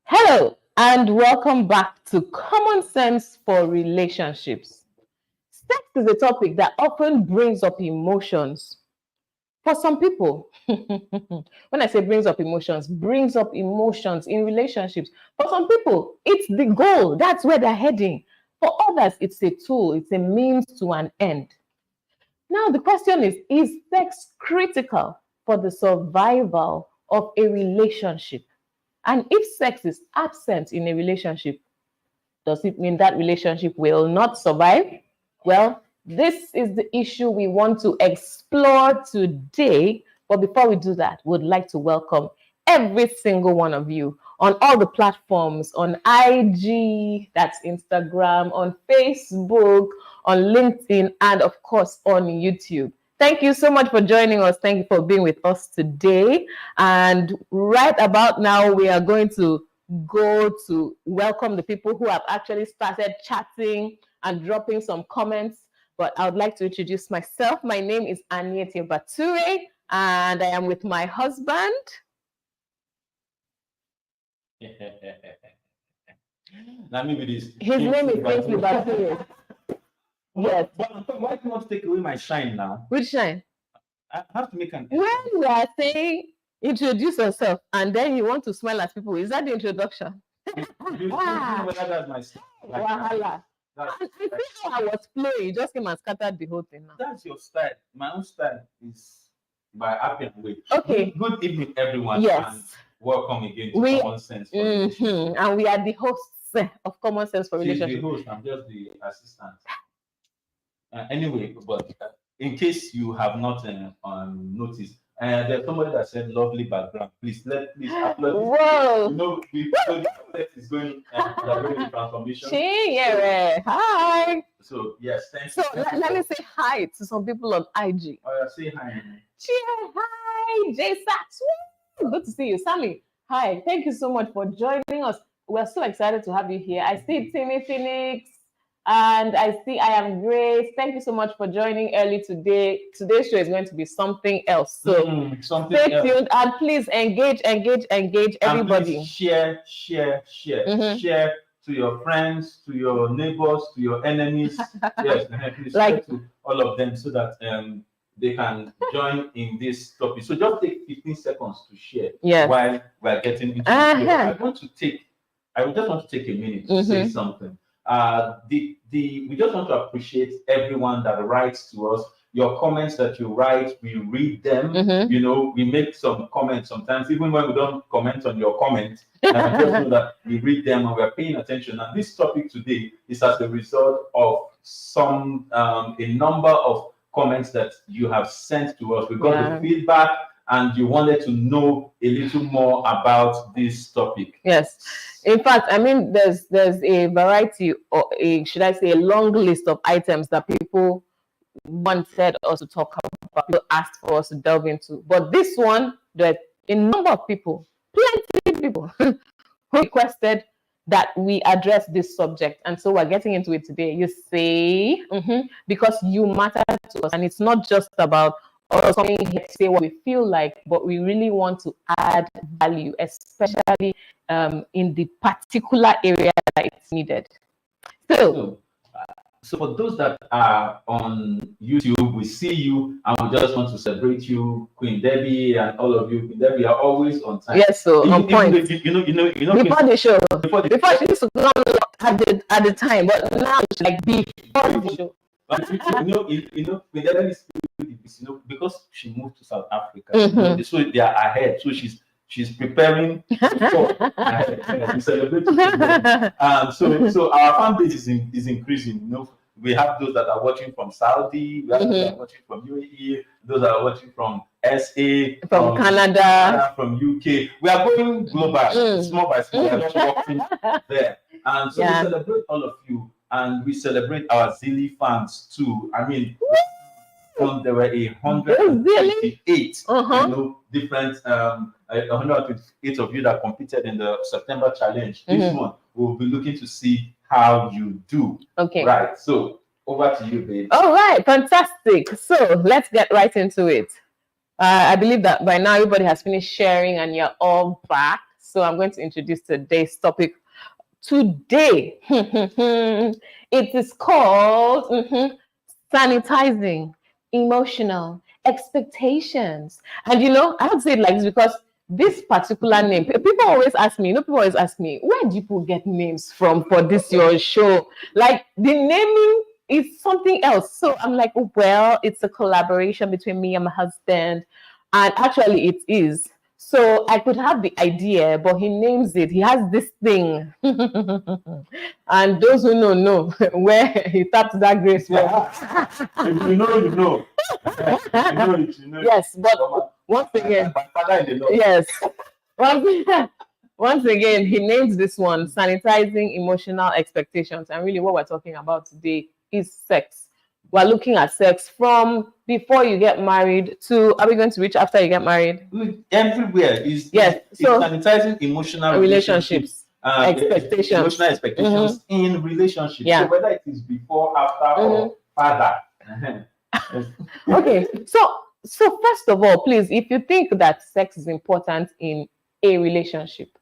Hello, and welcome back to Common Sense for Relationships. Sex is a topic that often brings up emotions. For some people, when I say brings up emotions in relationships. For some people, it's the goal. That's where they're heading. For others, it's a tool, it's a means to an end. Now, the question is sex critical for the survival of a relationship? And if sex is absent in a relationship, does it mean that relationship will not survive? Well, this is the issue we want to explore today. But before we do that, we'd like to welcome every single one of you on all the platforms, on IG, that's Instagram, on Facebook, on LinkedIn, and of course on YouTube. Thank you so much for joining us. Thank you for being with us today. And right about now, we are going to go to welcome the people who have actually started chatting and dropping some comments. But I would like to introduce myself. My name is Anietie Bature, and I am with my husband. Now maybe this. His name is Kingsley Bature. Yes. But why do you want to take away my shine now? Which shine? I have to make an. When we are saying introduce yourself and then you want to smile at people, is that the introduction? You know whether that's my style. Wahala. I see how I was flowing. You just came and scattered the whole thing now. That's your style. My own style is by happy and way. Okay. Good evening, everyone. Yes. And welcome again to Common Sense for Relationships. And we are the hosts of Common Sense for She's Relationships. the host. I'm just the assistant. Anyway, but in case you have not noticed, there's somebody that said lovely background. Please upload. Whoa! You know, the project is going in transformation. Hi. So yes, thanks. So let me say hi to some people on IG. Oh, yeah, say hi. Hi, J Sax. Good to see you, Sammy. Hi, thank you so much for joining us. We're so excited to have you here. I see Timmy Phoenix. And I see I am Grace. Thank you so much for joining early today. Today's show is going to be something else. So stay tuned and please engage everybody. And share. Share to your friends, to your neighbors, to your enemies. Yes, please share to all of them so that they can join in this topic. So just take 15 seconds to share while we're getting into the show. I just want to take a minute to say something. We just want to appreciate everyone that writes to us. Your comments that you write, we read them. You know, we make some comments sometimes, even when we don't comment on your comments. Just know that we read them and we're paying attention. And this topic today is as a result of a number of comments that you have sent to us. We got the feedback, and you wanted to know a little more about this topic. Yes. In fact, I mean, there's a variety, or should I say, a long list of items that people wanted us to talk about, people asked for us to delve into. But this one, there's a number of people, plenty of people, who requested that we address this subject. And so we're getting into it today. You see, because you matter to us. And it's not just about us coming here to say what we feel like, but we really want to add value, especially in the particular area that it's needed. So for those that are on YouTube, we see you and we just want to celebrate you, Queen Debbie, and all of you. Queen Debbie are always on time. Yes, so on point. You know. Before the show, before she used to come at the time, but now it's like before the show. But Queen Debbie is, because she moved to South Africa, so they are ahead. So she's preparing to celebrate. So our fan base is increasing. You know, we have those that are watching from Saudi, we have those that are watching from UAE, those that are watching from SA, from Canada, from UK. We are going global, small by small. We are just walking there, and so we celebrate all of you, and we celebrate our Zilly fans too. I mean, there were 128 different 128 of you that competed in the September challenge. This one we'll be looking to see how you do. Okay. Right. So over to you, babe. All right. Fantastic. So let's get right into it. I believe that by now everybody has finished sharing and you're all back. So I'm going to introduce today's topic. Today, it is called sanitizing emotional expectations. And I would say it like this because this particular name, people always ask me, where do people get names from for this your show? Like the naming is something else. So I'm like, oh, well, it's a collaboration between me and my husband. And actually it is. So I could have the idea, but he names it. He has this thing. And those who know where he tapped that grace. Yeah. If you know, you know. You know. Yes, but once again, yes. Once again, he names this one sanitizing emotional expectations. And really, what we're talking about today is sex. We're looking at sex from before you get married to, are we going to reach after you get married? Everywhere is so sanitizing emotional relationships, expectations, emotional expectations in relationships. Yeah. So whether it is before, after, or father. Okay, so first of all, please, if you think that sex is important in a relationship,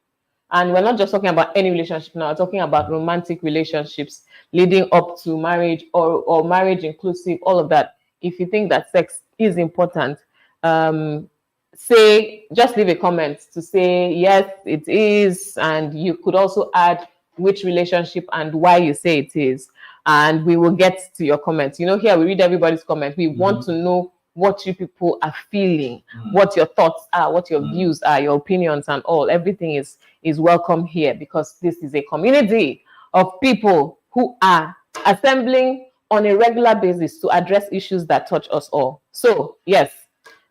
and we're not just talking about any relationship now, we're talking about romantic relationships leading up to marriage or marriage inclusive, all of that. If you think that sex is important, just leave a comment to say, yes, it is. And you could also add which relationship and why you say it is. And we will get to your comments. Here we read everybody's comment. We want to know what you people are feeling, what your thoughts are, what your views are, your opinions and all. Everything is welcome here because this is a community of people who are assembling on a regular basis to address issues that touch us all. So, yes,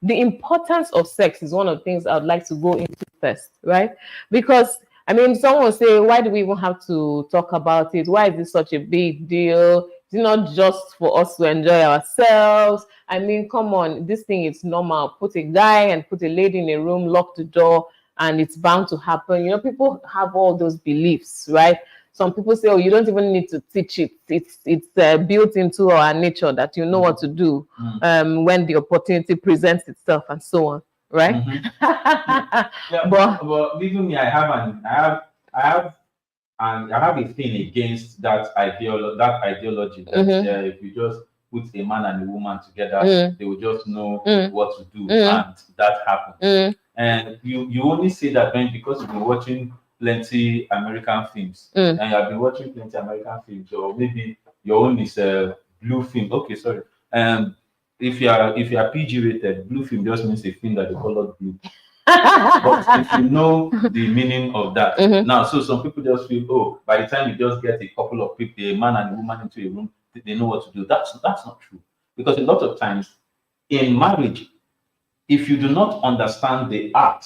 the importance of sex is one of the things I would like to go into first, right? Because someone will say, why do we even have to talk about it? Why is this such a big deal? It's not just for us to enjoy ourselves. Come on, this thing is normal. Put a guy and put a lady in a room, lock the door, and it's bound to happen. People have all those beliefs, right? Some people say, oh, you don't even need to teach it. It's built into our nature that you know what to do when the opportunity presents itself and so on. Right? Yeah, but even me, I have a thing against that ideology that if you just put a man and a woman together, they will just know what to do, and that happens. And you only say that because you've been watching plenty American films, and you have been watching plenty American films, or maybe your own is a blue film. Okay, sorry. If you are PG rated, blue film just means a film that the color blue. But if you know the meaning of that, now, so some people just feel, oh, by the time you just get a couple of people, a man and a woman into a room, they know what to do. That's not true, because a lot of times in marriage, if you do not understand the art,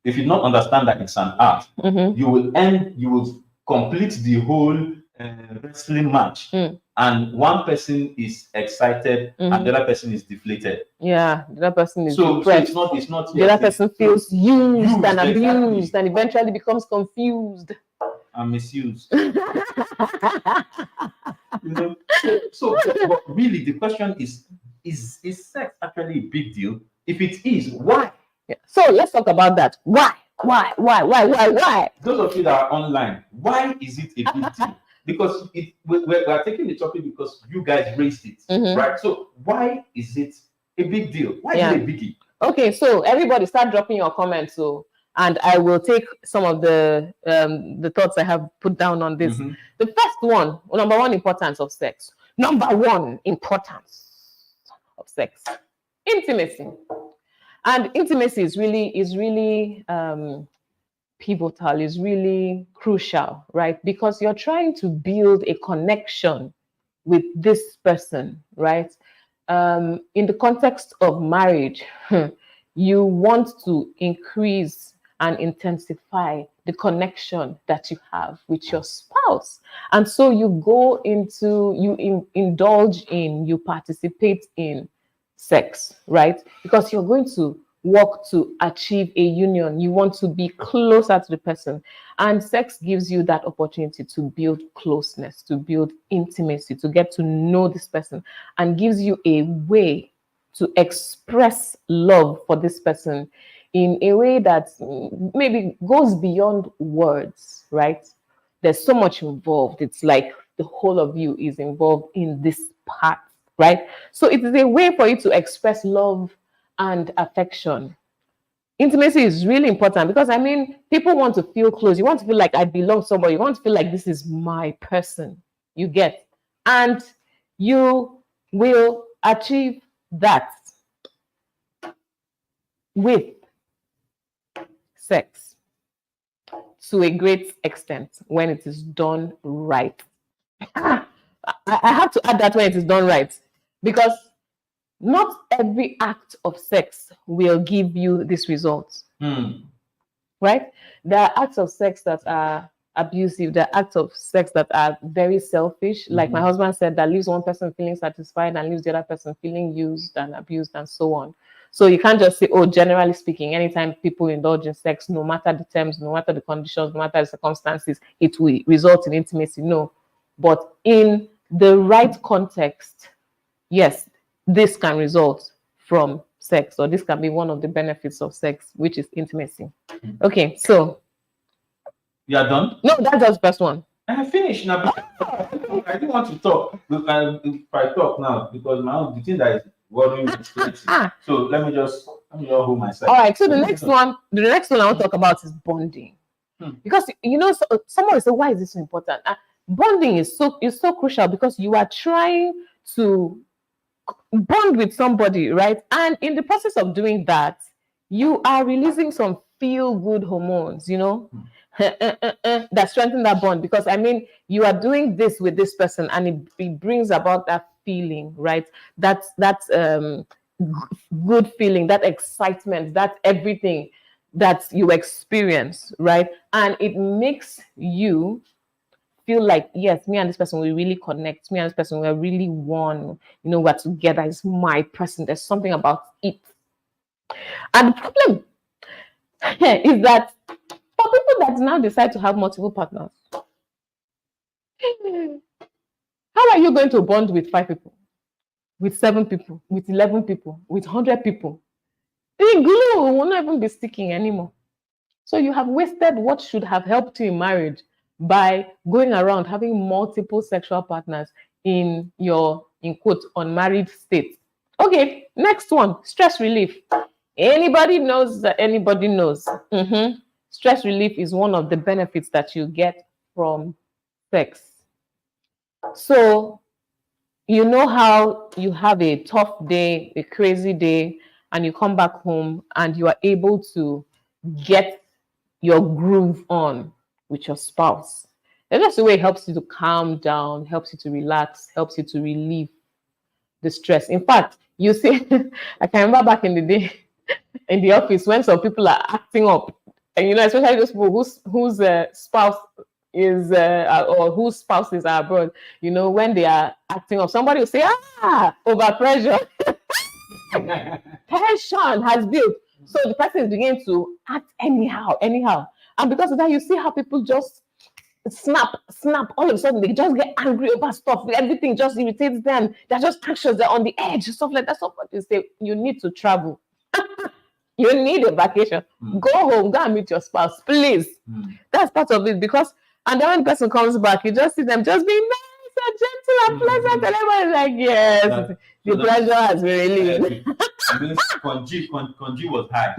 if you do not understand that it's an art, you will complete the whole wrestling match, and one person is excited and the other person is deflated. Yeah, the other person is so depressed. It's not the other person feels used and abused, and eventually becomes confused and misused. But really the question is sex actually a big deal? If it is, why? Yeah. So let's talk about that. Why? Those of you that are online, why is it a big deal? Because we're taking the topic because you guys raised it, right? So why is it a big deal? Why is it a biggie? Okay, so everybody start dropping your comments, and I will take some of the thoughts I have put down on this. The first one, number one, importance of sex. Number one, importance of sex, intimacy. And intimacy is really pivotal, is really crucial, right? Because you're trying to build a connection with this person, right? In the context of marriage, you want to increase and intensify the connection that you have with your spouse. And so you go into, indulge in, you participate in sex, right? Because you're going to work to achieve a union. You want to be closer to the person. And sex gives you that opportunity to build closeness, to build intimacy, to get to know this person, and gives you a way to express love for this person in a way that maybe goes beyond words, right? There's so much involved. It's like the whole of you is involved in this part, right? So it is a way for you to express love and affection. Intimacy is really important because, I mean, people want to feel close. You want to feel like I belong somewhere. You want to feel like this is my person. You get. And you will achieve that with sex to a great extent when it is done right. I have to add that when it is done right, because not every act of sex will give you this result. Right? There are acts of sex that are abusive. There are acts of sex that are very selfish. Like my husband said, that leaves one person feeling satisfied and leaves the other person feeling used and abused and so on. So you can't just say, oh, generally speaking, anytime people indulge in sex, no matter the terms, no matter the conditions, no matter the circumstances, it will result in intimacy. No. But in the right context, yes, this can result from sex, or this can be one of the benefits of sex, which is intimacy. Okay, so you are done? No, that's just the first one. I finished now. I didn't want to talk. If I talk now, because the thing that is worrying me is plenty. So let me just hold myself. All right. So the next one I want to talk about is bonding, because someone will say, why is this so important? Bonding is so crucial because you are trying to bond with somebody, right? And in the process of doing that, you are releasing some feel-good hormones, that strengthen that bond. Because I mean, you are doing this with this person, and it brings about that feeling, right? That good feeling, that excitement, that everything that you experience, right? And it makes you feel like, yes, me and this person, we really connect. Me and this person, we're really one. We're together. It's my person. There's something about it. And the problem is that for people that now decide to have multiple partners, how are you going to bond with 5 people, with 7 people, with 11 people, with 100 people? The glue will not even be sticking anymore. So you have wasted what should have helped you in marriage by going around having multiple sexual partners in your, in quote, unmarried state. Okay, next one, stress relief. Anybody knows that anybody knows. Stress relief is one of the benefits that you get from sex. So, how you have a tough day, a crazy day, and you come back home and you are able to get your groove on with your spouse. And that's the way it helps you to calm down, helps you to relax, helps you to relieve the stress. In fact, you see, I can remember back in the day in the office when some people are acting up, and especially those people whose spouse is or whose spouses are abroad, when they are acting up, somebody will say, over pressure. Tension has built. So the person is beginning to act anyhow. And because of that, you see how people just snap. All of a sudden, they just get angry over stuff. Everything just irritates them. They're just anxious. They're on the edge, stuff like that. So you say, you need to travel. You need a vacation. Go home. Go and meet your spouse, please. That's part of it. Because, and then when the person comes back, you just see them just being nice and gentle and pleasant. And everybody's like, yes, the pressure has been relieved. Konji was high.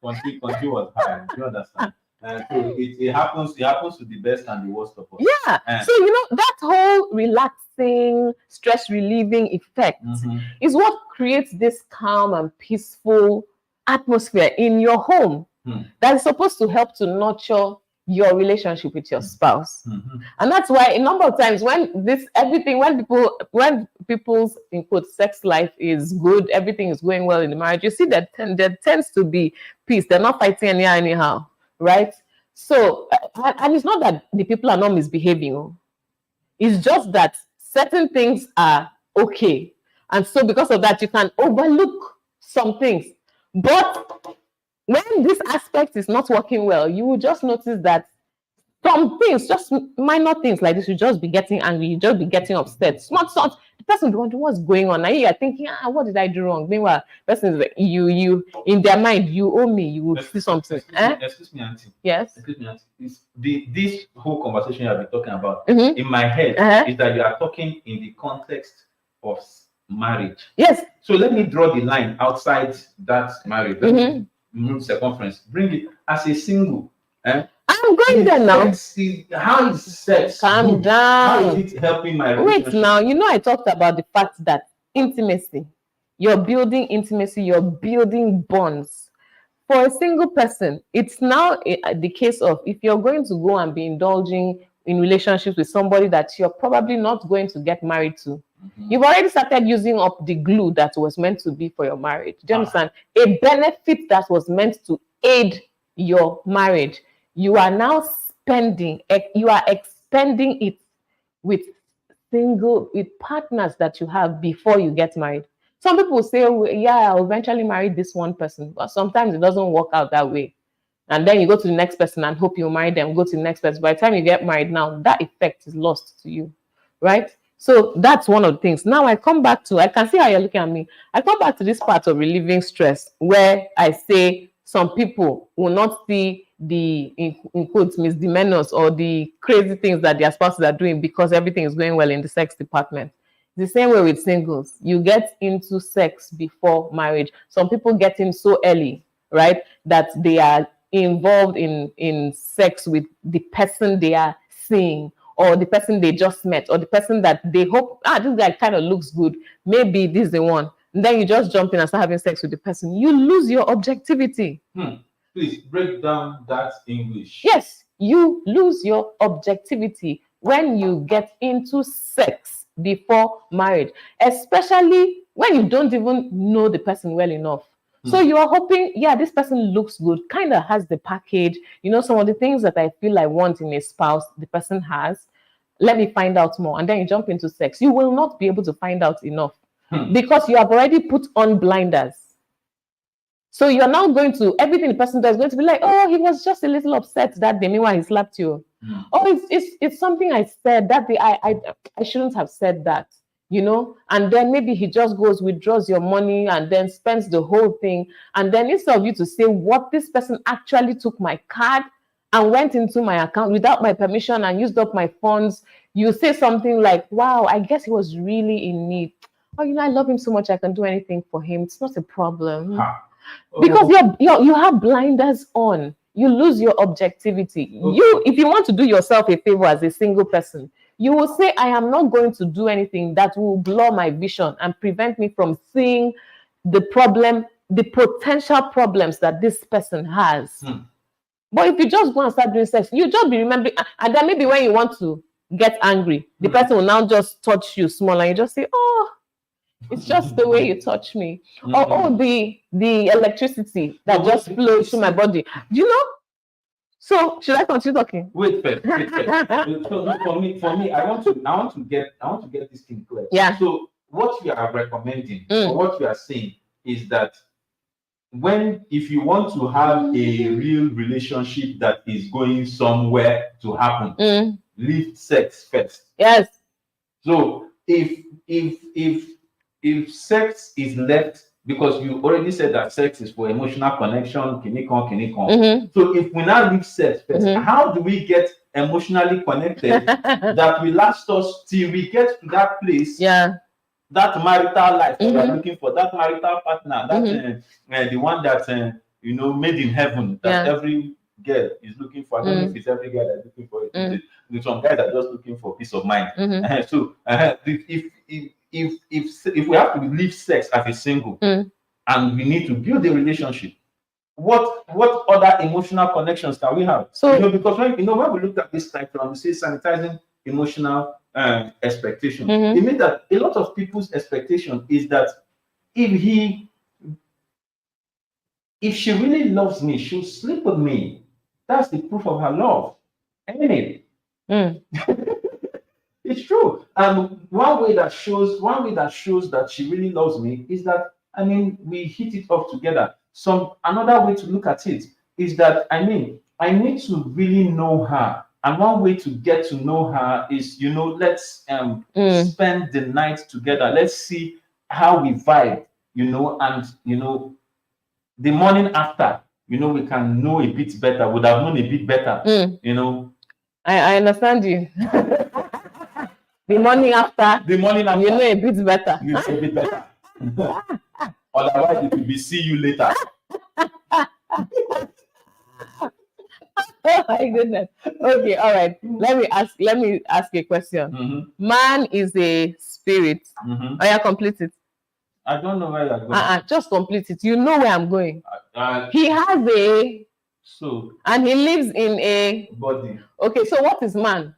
Konji was high. Do you understand? So it happens to the best and the worst of us. Yeah. So that whole relaxing, stress relieving effect is what creates this calm and peaceful atmosphere in your home that is supposed to help to nurture your relationship with your spouse. And that's why a number of times when people's in quote sex life is good, everything is going well in the marriage, you see that there tends to be peace. They're not fighting anyhow, right? So, and it's not that the people are not misbehaving. It's just that certain things are okay. And so because of that, you can overlook some things. But when this aspect is not working well, you will just notice that Some things, just minor things like this, you just be getting angry, you just be getting upset. Smart, the person will wonder what's going on. And you are thinking, what did I do wrong? Meanwhile, the person is like, you in their mind, you owe me, you will see something. Excuse me, Auntie. Yes. Excuse me, Auntie. This whole conversation you have been talking about in my head is that you are talking in the context of marriage. Yes. So let me draw the line outside that marriage. Let me move circumference. Bring it as a single. I'm going there now. How is sex? Calm down. How is it helping my relationship? Wait now, I talked about the fact that intimacy, you're building intimacy, you're building bonds. For a single person, it's now the case of if you're going to go and be indulging in relationships with somebody that you're probably not going to get married to, you've already started using up the glue that was meant to be for your marriage. Do you understand? A benefit that was meant to aid your marriage, you are now expending it with partners that you have before you get married. Some people say, yeah, I'll eventually marry this one person, but sometimes it doesn't work out that way. And then you go to the next person and hope you marry them, go to the next person. By the time you get married now, that effect is lost to you, right? So that's one of the things. Now I come back to, I can see how you're looking at me. I come back to this part of relieving stress where I say some people will not see the, in quotes, misdemeanors or the crazy things that their spouses are doing because everything is going well in the sex department. The same way with singles. You get into sex before marriage. Some people get in so early, right, that they are involved in sex with the person they are seeing, or the person they just met, or the person that they hope, this guy kind of looks good, maybe this is the one. And then you just jump in and start having sex with the person. You lose your objectivity. Please break down that English. Yes, you lose your objectivity when you get into sex before marriage, especially when you don't even know the person well enough. So you are hoping, yeah, this person looks good, kind of has the package. Some of the things that I feel I want in a spouse, the person has. Let me find out more. And then you jump into sex. You will not be able to find out enough because you have already put on blinders. So you're now going to, everything the person does is going to be like, oh, he was just a little upset that day, meanwhile he slapped you. Oh, it's something I said that day. I shouldn't have said that. And then maybe he just goes, withdraws your money and then spends the whole thing. And then instead of you to say, what, this person actually took my card and went into my account without my permission and used up my funds, you say something like, wow, I guess he was really in need. Oh, I love him so much, I can do anything for him. It's not a problem. Because you have blinders on. You lose your objectivity. If you want to do yourself a favor as a single person, you will say, I am not going to do anything that will blur my vision and prevent me from seeing the problem, the potential problems that this person has. But if you just go and start doing sex, you just be remembering, and then maybe when you want to get angry, the person will now just touch you small and you just say, oh, it's just the way you touch me. Or the electricity that just flows through my body. So should I continue talking? Wait. For me, I want to get this thing clear. Yeah. So what you are recommending, or what you are saying, is that if you want to have a real relationship that is going somewhere to happen, leave sex first. Yes. So if sex is left, because you already said that sex is for emotional connection, kinikon. So if we now leave sex first, how do we get emotionally connected that will last us till we get to that place? Yeah. That marital life that we're looking for, that marital partner, that the one that made in heaven, that every girl is looking for. I don't know if it's every girl that's looking for it. Some guys are just looking for peace of mind. So if we have to leave sex as a single and we need to build a relationship, what other emotional connections can we have? So because when we looked at this spectrum, we say sanitizing emotional expectation. It means that a lot of people's expectation is that if she really loves me, she'll sleep with me. That's the proof of her love. Anyway. It's true. And one way that shows that she really loves me is that we hit it off together. Another way to look at it is that I need to really know her And one way to get to know her is, let's spend the night together. Let's see how we vibe, and the morning after, we can know a bit better, would have known a bit better, I understand you. The morning after, you know a bit better. You know a bit better. Otherwise, it will be see you later. Oh my goodness. Okay, all right. Let me ask a question. Man is a spirit. Oh, yeah, complete it. I don't know where you're going. Just complete it. You know where I'm going. He has a soul. And he lives in a body. Okay, so what is man?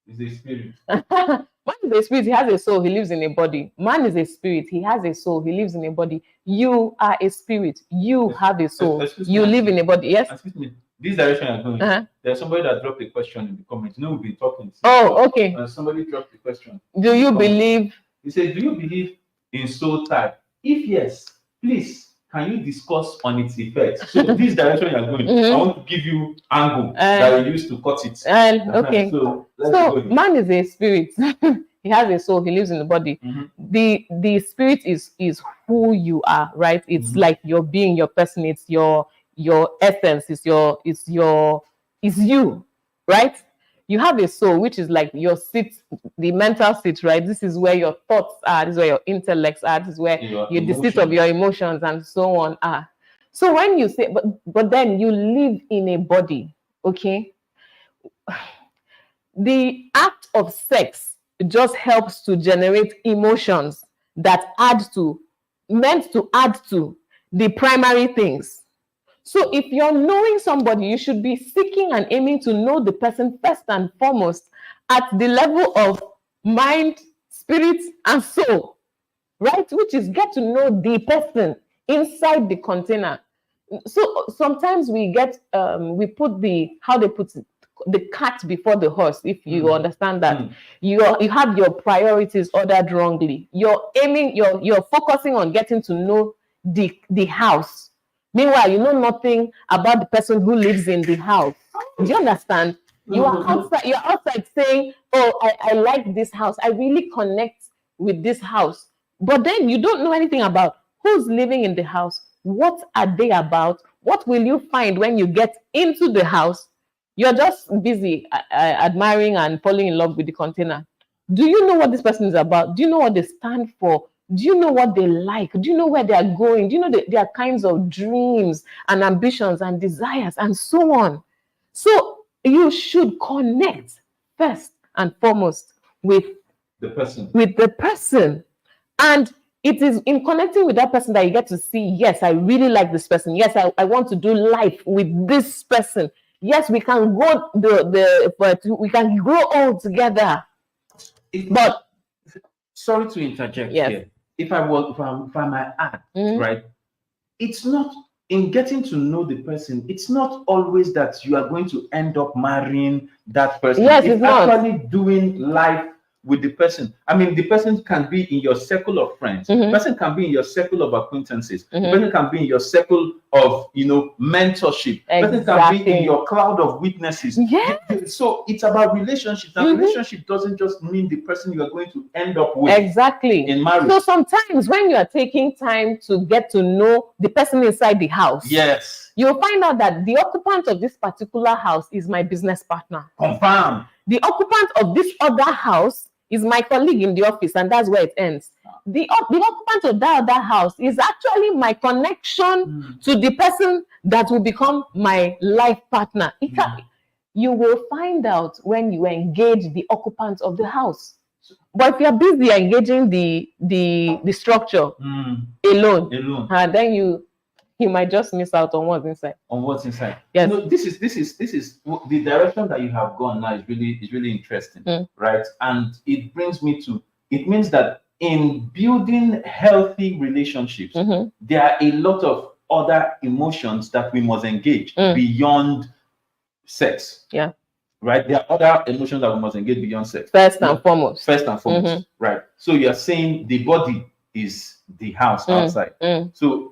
Is a spirit. Man is a spirit, he has a soul, he lives in a body. Man is a spirit, he has a soul, he lives in a body. You are a spirit, you have a soul, you live in a body. Yes? Excuse me. This direction you're going, there's somebody that dropped a question in the comments. We've been talking. Oh, okay. Somebody dropped a question. Do you believe? He said, do you believe in soul type? If yes, please, can you discuss on its effects? So this direction you're going, I want to give you angle that you use to cut it. Okay. So man is a spirit. He has a soul, he lives in the body. The spirit is who you are, right? It's like your being, your person, it's your essence, is you, right? You have a soul, which is like your seat, the mental seat, right? This is where your thoughts are, this is where your intellects are, this is where the seat of your emotions and so on are. So when you say, but then you live in a body, okay? The act of sex just helps to generate emotions that meant to add to the primary things. So if you're knowing somebody, you should be seeking and aiming to know the person first and foremost at the level of mind, spirit, and soul, right? Which is get to know the person inside the container. So sometimes we get, we put how they put it, the cart before the horse, if you understand that. You have your priorities ordered wrongly. You're aiming, you're focusing on getting to know the house. Meanwhile, you know nothing about the person who lives in the house. Do you understand? You're outside saying, oh, I like this house. I really connect with this house. But then you don't know anything about who's living in the house. What are they about? What will you find when you get into the house? You're just busy admiring and falling in love with the container. Do you know what this person is about? Do you know what they stand for? Do you know what they like? Do you know where they are going? Do you know their kinds of dreams and ambitions and desires and so on? So you should connect first and foremost with the person. And it is in connecting with that person that you get to see, yes, I really like this person. Yes, I want to do life with this person. Yes, we can go we can grow old together. But sorry to interject here. If I might add, right? It's not in getting to know the person. It's not always that you are going to end up marrying that person. Yes, it's actually doing life with the person. I mean, the person can be in your circle of friends. The person can be in your circle of acquaintances. The person can be in your circle of, mentorship. The person can be in your cloud of witnesses. Yes. So it's about relationships. And relationship doesn't just mean the person you are going to end up with. Exactly. In marriage. So sometimes when you are taking time to get to know the person inside the house, yes, you'll find out that the occupant of this particular house is my business partner. Confirm. The occupant of this other house is my colleague in the office, and that's where it ends. The occupant of that other house is actually my connection to the person that will become my life partner. You will find out when you engage the occupant of the house. But if you're busy engaging the structure alone, then you might just miss out on what's inside. Yes. This is the direction that you have gone now is really interesting, right? And it brings me to, it means that in building healthy relationships, there are a lot of other emotions that we must engage beyond sex. Yeah. Right? There are other emotions that we must engage beyond sex. First and foremost. Right? So you are saying the body is the house outside. So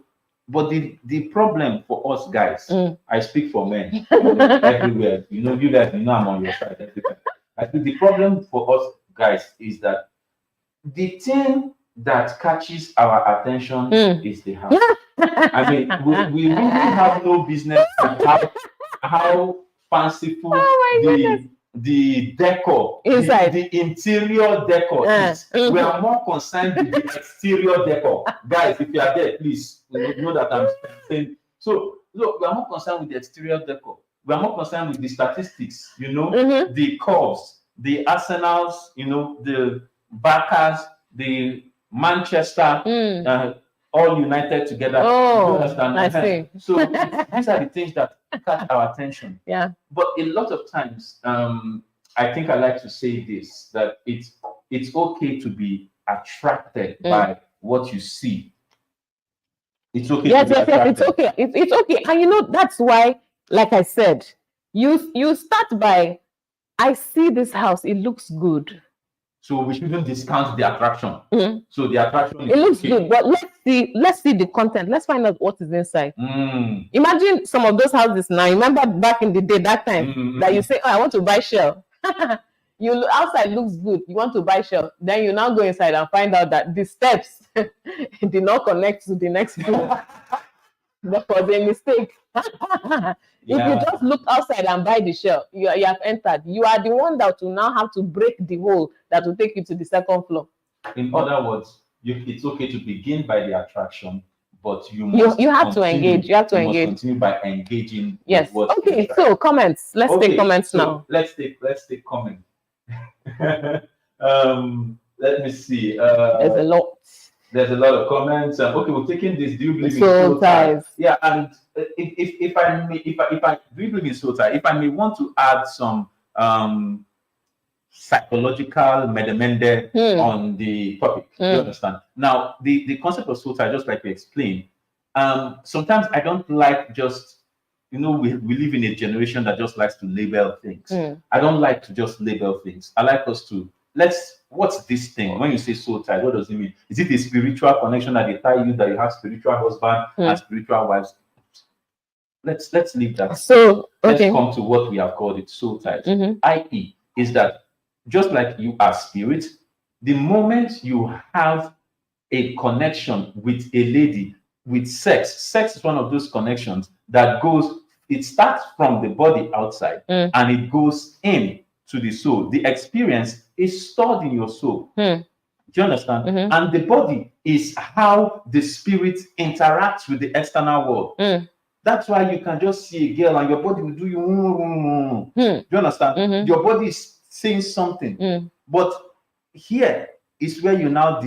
But the problem for us guys, I speak for men everywhere. You guys, I'm on your side everywhere. I think the problem for us guys is that the thing that catches our attention is the house. I mean, we really have no business with how fanciful the decor, the interior decor is. We are more concerned with the exterior decor. Guys, if you are there, please know that I'm saying. So, look, we are more concerned with the exterior decor. We are more concerned with the statistics, the curves, the Arsenals, the Barcas, the Manchester, all united together. Oh, you understand? I see. So these are the things that catch our attention. Yeah. But a lot of times, I think I like to say this, that it's okay to be attracted by what you see. It's okay. Yes, it's okay. It's okay. And that's why, like I said, you start by, I see this house, it looks good. So we shouldn't discount the attraction. So the attraction it looks good, but let's see the content. Let's find out what is inside. Imagine some of those houses now. Remember back in the day, that time that you say, "Oh, I want to buy shell." Outside looks good. You want to buy shell. Then you now go inside and find out that the steps did not connect to the next floor. That was a mistake. If you just look outside and buy the shell, you have entered. You are the one that will now have to break the hole that will take you to the second floor. In other words, it's okay to begin by the attraction, but you have to engage. You have to engage. Must continue by engaging. Yes. Okay. So comments. Let's take comments now. Let's take comments. Let me see. There's a lot. There's a lot of comments. Okay, we're taking this. Do you believe in soul ties? Yeah, and if I do you believe in soul ties, if I may want to add some psychological medemende on the topic, you understand? Now, the concept of soul ties, just like we explained, sometimes I don't like just we live in a generation that just likes to label things. I don't like to just label things. I like us to what's this thing? When you say soul tie, what does it mean? Is it a spiritual connection that they tie you, that you have spiritual husband and spiritual wives? Let's leave that. So let's come to what we have called it, soul ties. I.e. is that just like you are spirit, the moment you have a connection with a lady, with sex is one of those connections that it starts from the body outside and it goes in to the soul. The experience is stored in your soul. Do you understand? And the body is how the spirit interacts with the external world. That's why you can just see a girl and your body will do you. Do you understand? Your body is saying something. But here is where you now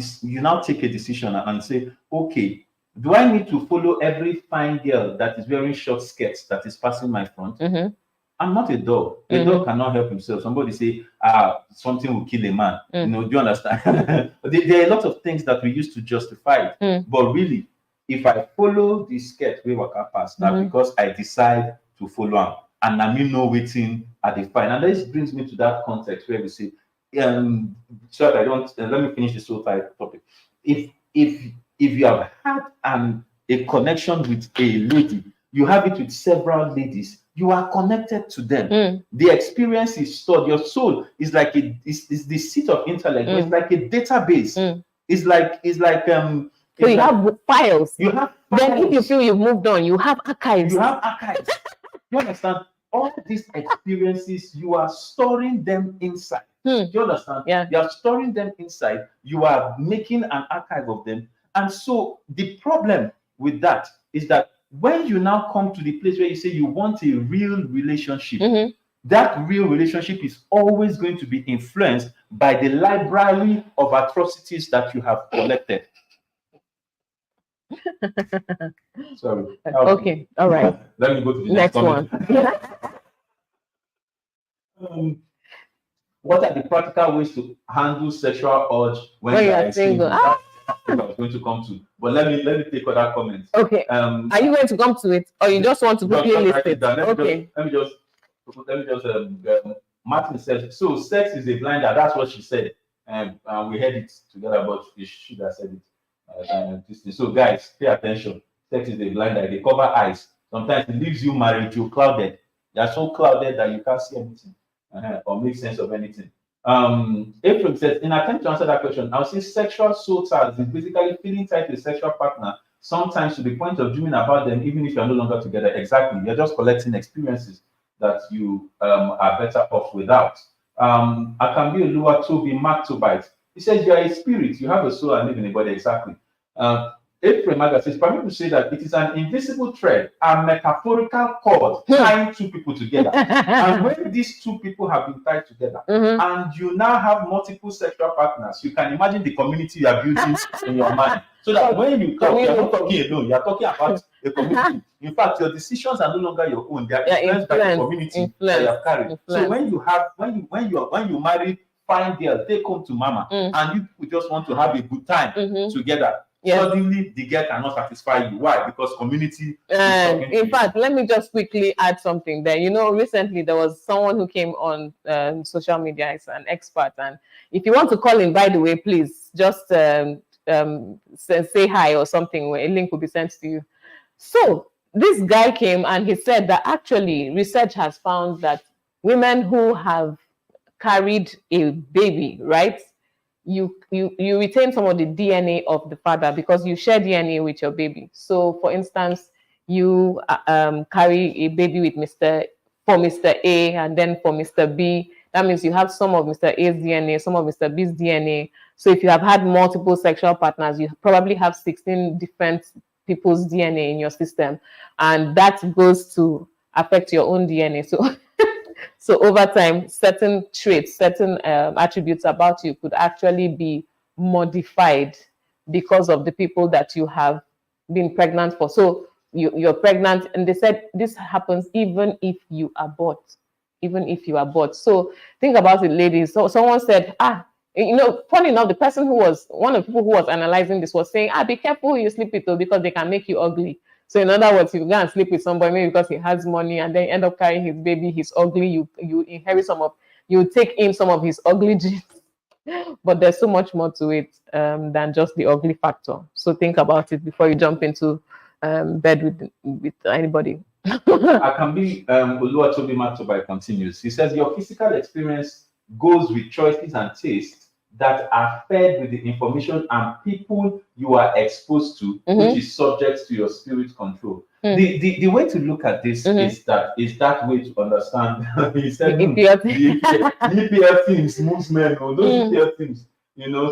take a decision and say, okay, do I need to follow every fine girl that is wearing short skirts that is passing my front? I'm not a dog. A dog cannot help himself. Somebody say, something will kill a man. Do you understand? There are a lot of things that we use to justify it. But really, if I follow the skirt we walk past, now because I decide to follow him, and I mean no waiting at the fine. And this brings me to that context where we say, so I don't let me finish the soul tie topic. If you have had a connection with a lady, you have it with several ladies, you are connected to them. The experience is stored. Your soul is like is the seat of intellect. It's like a database. It's like so you have files. You have then if you feel you've moved on, you have archives. You have archives. You understand? All these experiences, you are storing them inside. Do you understand? Yeah. You are storing them inside. You are making an archive of them. And so the problem with that is that when you now come to the place where you say you want a real relationship, that real relationship is always going to be influenced by the library of atrocities that you have collected. Sorry. Okay. All right. Let me go to the next one. What are the practical ways to handle sexual urge when you are single? I was going to come to, but let me take other comments. Okay. Are you going to come to it, or you just want to quickly list it? Okay. Let me just. Martin says, so sex is a blinder. That's what she said, and we heard it together, but she should have said it. So guys, pay attention. sex is a blind eye. They cover eyes. Sometimes it leaves you married, you're clouded. You're so clouded that you can't see anything or make sense of anything. April says, in attempt to answer that question, I'll say sexual soul ties is basically feeling tied to a sexual partner, sometimes to the point of dreaming about them, even if you're no longer together. Exactly. You're just collecting experiences that you are better off without. I can be a lure to be marked to bite. He says, you are a spirit, you have a soul and live in a body. Exactly. April Maga says, permit me to say that it is an invisible thread, a metaphorical cord tying two people together. And when these two people have been tied together, and you now have multiple sexual partners, you can imagine the community you are building in your mind. So that when you talk, you're not talking alone, you're talking about a community. In fact, your decisions are no longer your own; they are influenced by the community that you have carried. So when you marry fine girl, take home to mama, and you people just want to have a good time together. Yes. Suddenly, the girl cannot satisfy you. Why? Because community. In fact, let me just quickly add something there. You know, recently there was someone who came on social media. It's an expert, and if you want to call in, by the way, please just say hi or something. A link will be sent to you. So this guy came and he said that actually research has found that women who have carried a baby, right? You retain some of the DNA of the father because you share DNA with your baby. So, for instance, you carry a baby with Mr. A, and then for Mr. B, that means you have some of Mr. A's DNA, some of Mr. B's DNA. So, if you have had multiple sexual partners, you probably have 16 different people's DNA in your system, and that goes to affect your own DNA. So over time, certain traits, certain attributes about you could actually be modified because of the people that you have been pregnant for. So you're pregnant, and they said this happens even if you abort. Even if you abort. So think about it, ladies. So someone said, funny enough, the person who was one of the people who was analyzing this was saying, be careful who you sleep with, though, because they can make you ugly. So in other words, you go and sleep with somebody maybe because he has money, and then end up carrying his baby, he's ugly. You inherit you take in some of his ugly genes. But there's so much more to it than just the ugly factor. So think about it before you jump into bed with anybody. I can be Oluwatobi Matobai continues. He says your physical experience goes with choices and tastes that are fed with the information and people you are exposed to, which is subject to your spirit control. The way to look at this is that way to understand. He said EPL things, moves men, those EPL things,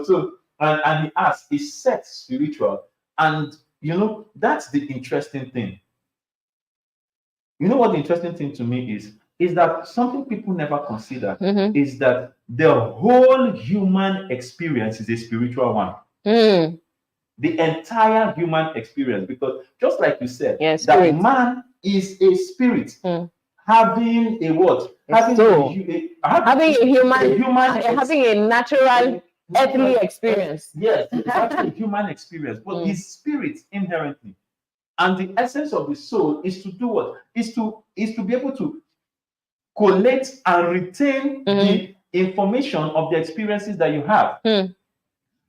So and he asked, is sex spiritual? And that's the interesting thing. You know what the interesting thing to me is that something people never consider is that the whole human experience is a spiritual one. The entire human experience, because just like you said, that man is a spirit having a what? Having a natural earthly experience. Yes, having a human experience, but his spirit inherently. And the essence of the soul is to do what? Is to be able to collect and retain the information of the experiences that you have.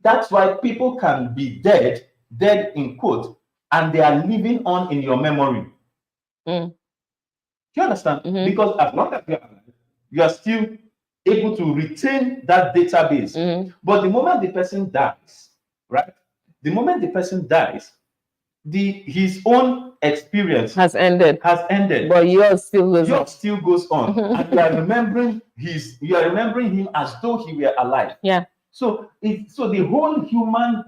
That's why people can be dead in quote, and they are living on in your memory. Do you understand? Because as long as you are alive, you are still able to retain that database. But the moment the person dies, right? The moment the person dies, his own experience has ended, but yours still goes on. And you are remembering him as though he were alive. So the whole human,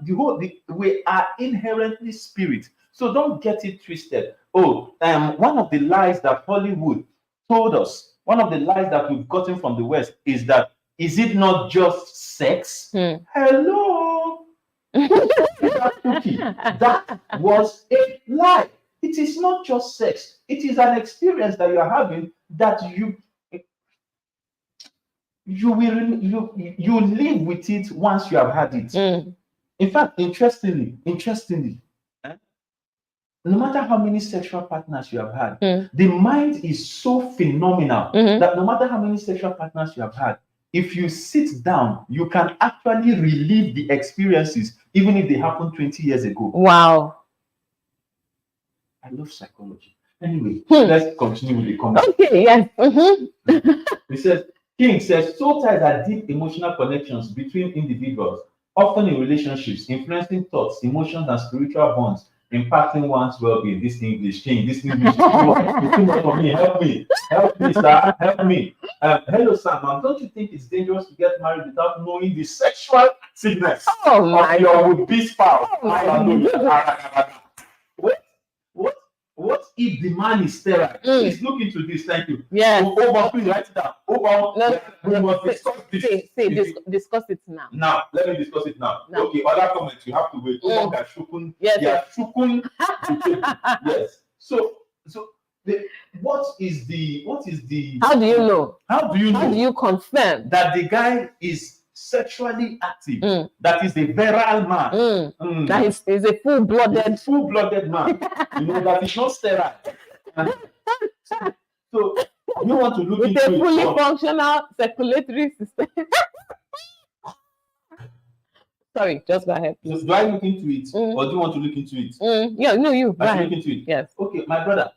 we are inherently spirit. So don't get it twisted. One of the lies that Hollywood told us, one of the lies that we've gotten from the West is it not just sex? Hello. That was a lie. It is not just sex. It is an experience that you are having that you live with it once you have had it. In fact, interestingly, no matter how many sexual partners you have had, the mind is so phenomenal that no matter how many sexual partners you have had, if you sit down, you can actually relive the experiences, even if they happened 20 years ago. Wow. I love psychology. Anyway, let's continue with the comment. Okay, yes. He says, King says, soul ties are deep emotional connections between individuals, often in relationships, influencing thoughts, emotions, and spiritual bonds, impacting one's well-being. This English, King, this English is too much for me. Help me, sir, help me. Hello, Sam. Don't you think it's dangerous to get married without knowing the sexual activeness of your would-be spouse? What if the man is sterile? Please look into this. Thank you. Yes. Please write it down. We must discuss this. Discuss it now. Now, let me discuss it now. Okay, other comments, you have to wait. Yes. Yes. So what is the how do you know? How do you confirm that the guy is sexually active? That is a virile man. That is a full-blooded man. That is not sterile. So you want to look into a fully functional circulatory system. Sorry, just go ahead. So do I look into it, or do you want to look into it? Yeah, no, you. I should look into it. Yes. Okay, my brother.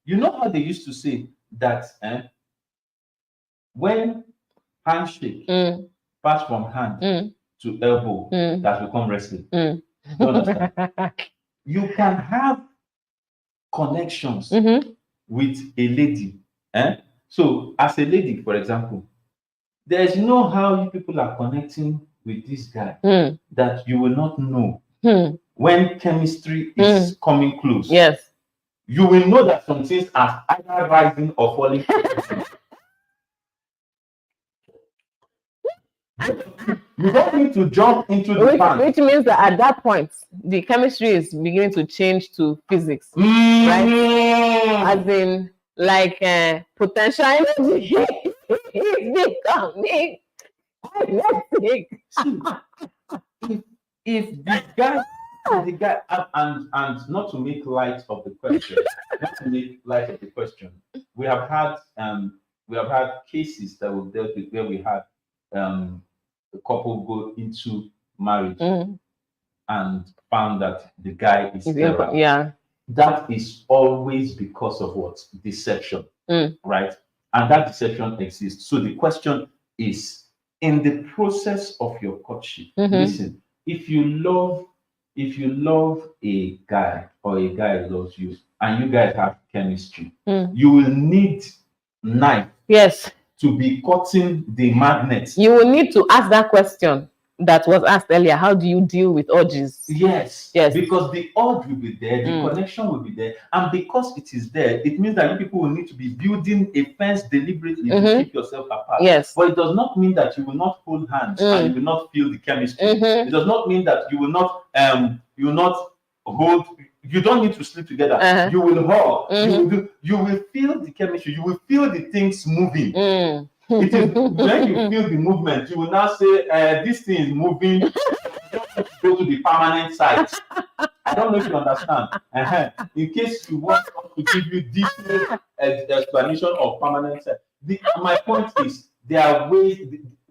You know how they used to say that when handshake pass from hand to elbow, that become wrestling. You understand? You can have connections with a lady. So as a lady, for example, there's no how you people are connecting with this guy that you will not know when chemistry is coming close. Yes. You will know that some things are either rising or falling. You don't need to jump into the pan. Which means that at that point, the chemistry is beginning to change to physics. Right? As in, like, potential energy is becoming electric. If the guy, and not to make light of the question, we have had cases that we've dealt with where we had the couple go into marriage and found that the guy is sterile. Yeah. That is always because of what? Deception, right? And that deception exists. So the question is, in the process of your courtship, listen, if you love a guy or a guy loves you and you guys have chemistry, you will need knife. Yes. To be cutting the magnet. You will need to ask that question that was asked earlier. How do you deal with urges? Yes. Because the urge will be there, the connection will be there, and because it is there, it means that you people will need to be building a fence deliberately to keep yourself apart. Yes. But it does not mean that you will not hold hands and you will not feel the chemistry. It does not mean that you will not hold. You don't need to sleep together. You will hug. You will feel the chemistry. You will feel the things moving. It is when you feel the movement, you will now say, "This thing is moving." Go to the permanent site. I don't know if you understand. In case you want us to give you detailed explanation of permanent site, my point is there are ways.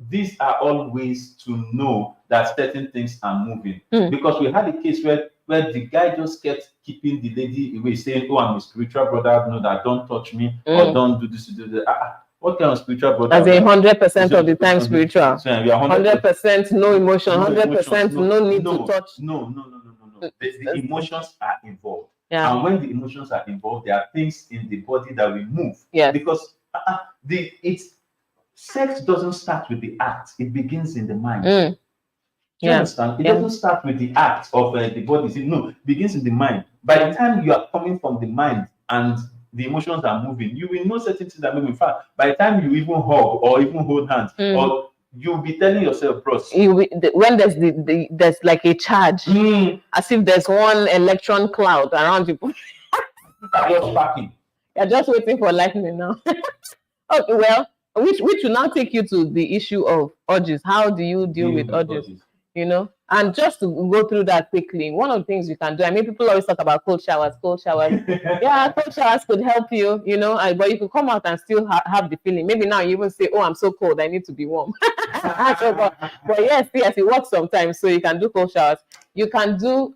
These are all ways to know that certain things are moving. Because we had a case where the guy just kept keeping the lady away, saying, "Oh, I'm a spiritual brother. No, that don't touch me or don't do this, do that." What kind of spiritual brother? As a 100% of the time spiritual. So we are 100% no emotion, 100% no need to touch. No. The emotions are involved. Yeah. And when the emotions are involved, there are things in the body that will move. Yeah. Because sex doesn't start with the act; it begins in the mind. Do you understand? It doesn't start with the act of the body. No, it begins in the mind. By the time you are coming from the mind and the emotions are moving, you will know certain things are moving. In fact, by the time you even hug or even hold hands, or you'll be telling yourself, bros. When there's like a charge, as if there's one electron cloud around you. Just packing. You're just waiting for lightning now. Okay, well, which will now take you to the issue of urges. How do you deal with urges? You know, and just to go through that quickly, one of the things you can do, I mean, people always talk about cold showers. Yeah, cold showers could help you, you know, but you could come out and still have the feeling. Maybe now you even say, "Oh, I'm so cold, I need to be warm." but yes, it works sometimes. So you can do cold showers. You can do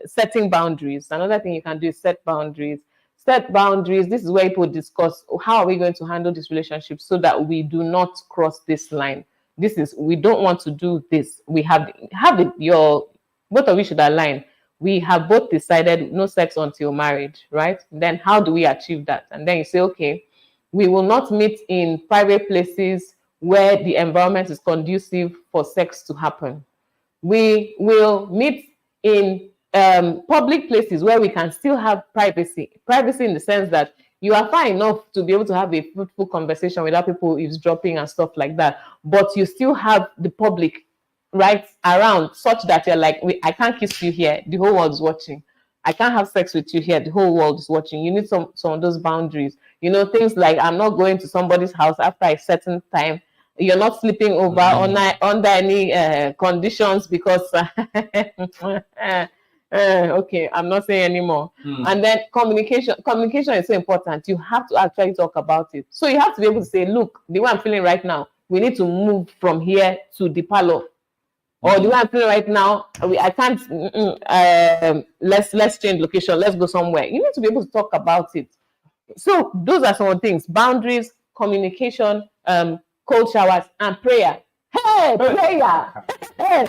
setting boundaries. Another thing you can do is set boundaries. Set boundaries. This is where people discuss how are we going to handle this relationship so that we do not cross this line. This is, we don't want to do this. We have it, your, both of you should align. We have both decided no sex until marriage, right? Then how do we achieve that? And then you say, okay, we will not meet in private places where the environment is conducive for sex to happen. We will meet in public places where we can still have privacy. Privacy in the sense that you are fine enough to be able to have a fruitful conversation without people eavesdropping and stuff like that. But you still have the public right around, such that you're like, I can't kiss you here, the whole world's watching. I can't have sex with you here, the whole world is watching. You need some of those boundaries. You know, things like, I'm not going to somebody's house after a certain time. You're not sleeping over under any conditions because okay, I'm not saying anymore. And then communication is so important. You have to actually talk about it. So you have to be able to say, look, the way I'm feeling right now, we need to move from here to the parlor. Or the way I'm feeling right now, I can't, let's change location, let's go somewhere. You need to be able to talk about it. So those are some of the things: boundaries, communication, cold showers, and prayer. Hey, prayer! Hey,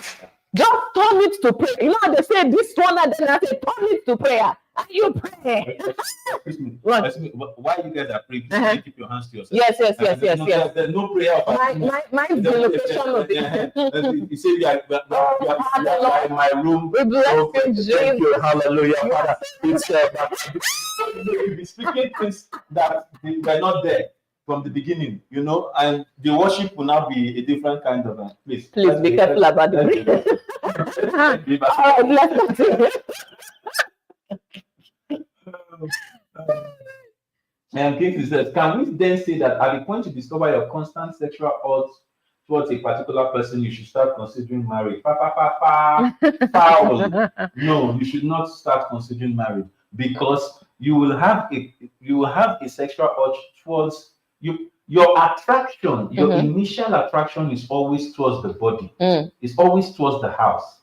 just turn it to prayer. You know how they say this one, and then I say turn it to prayer. And you pray. Excuse me. Why you guys are praying? Keep your hands to yourself. Yes. There's no prayer. Mine's the location of it. You say you are in my room. We bless you, thank you, hallelujah, Father. It's you'll be speaking things that were not there from the beginning, you know, and the worship will now be a different kind of place. Please be careful about the prayer. All right, let's continue. And Kingsley says, can we then say that at the point you discover your constant sexual urge towards a particular person, you should start considering marriage? No, you should not start considering marriage, because you will have a sexual urge towards you. Your attraction, your initial attraction is always towards the body. It's always towards the house.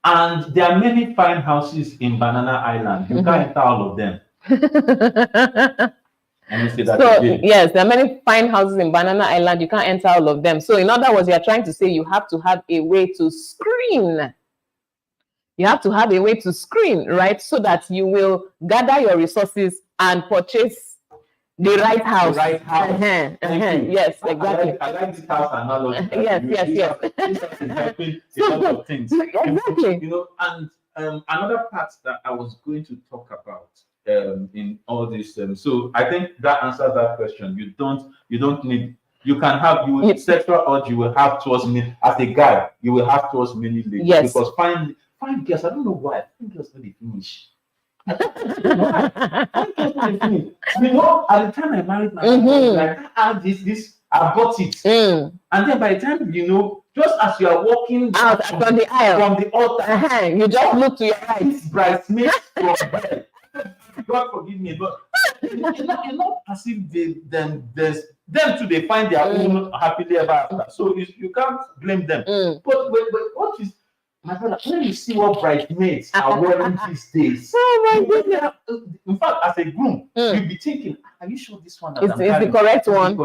And there are many fine houses in Banana Island. You can't enter all of them. Yes, there are many fine houses in Banana Island. You can't enter all of them. So in other words, you're trying to say you have to have a way to screen. You have to have a way to screen, right? So that you will gather your resources and purchase the right house. The right house. Yes, exactly. I like this house analogy. Yes. This house is helping a lot of things. Exactly. You know, and another part that I was going to talk about in all this. So I think that answers that question. You don't need. You can have sexual urge. You will have towards me as a guy. You will have towards many ladies. Yes. Because fine girls. I don't know why. Fine girls don't finish. You know, at the time I married my husband, like, I've got it. And then by the time, you know, just as you are walking out from the aisle, from the altar, you just look to your right. Bridesmaids from bed. God forgive me, but it's not as if them too, they find their own happily ever after. So you can't blame them. But what is, my brother, when you see what bridesmaids are wearing these days, oh my goodness! In fact, as a groom, you'll be thinking, "Are you sure this one is the correct one?"